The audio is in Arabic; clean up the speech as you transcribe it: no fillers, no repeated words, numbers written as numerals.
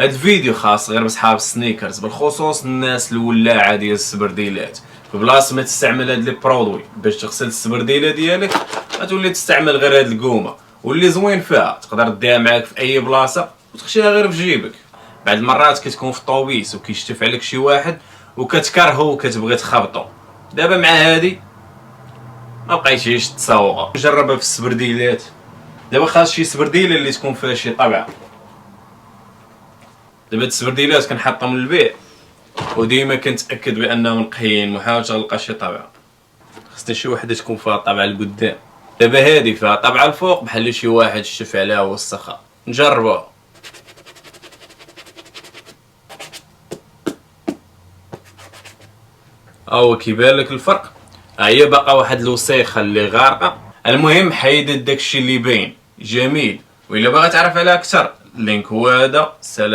هاد الفيديو خاص غير بصحاب السنيكرز، بالخصوص الناس الولاعه ديال السبرديلات. في بلاصه ما تستعمل هاد لي برودوي باش تغسل السبرديله ديالك، غتولي تستعمل غير هاد الكومه، واللي زوين فيها تقدر ديها معاك في اي بلاصه وتخشيها غير في جيبك. بعض المرات كتكون في الطوبيس وكيشتف عليك شي واحد وكتكرهو وكتبغي تخبطو، دابا مع هادي ما بقيتيش تسوقها. جربها في السبرديلات. دابا خاص شي سبرديله اللي تكون فيها شي طبعه. دابا السبرديلات كنحطهم للبيع وديما كنتاكد بانهم نقيين، محاول تلقى شي طبعه. خاصنا شي وحده تكون فيها الطبعه القدام. دابا هادي فيها طبعه الفوق بحال شي واحد شف عليها وسخها. نجربوها. هو كيبان لك الفرق، هي باقا واحد الوسيخه اللي غارقه. المهم حيدت داكشي اللي باين جميل، وإلا باغي تعرف عليها اكثر اللينك هو هذا. سلام.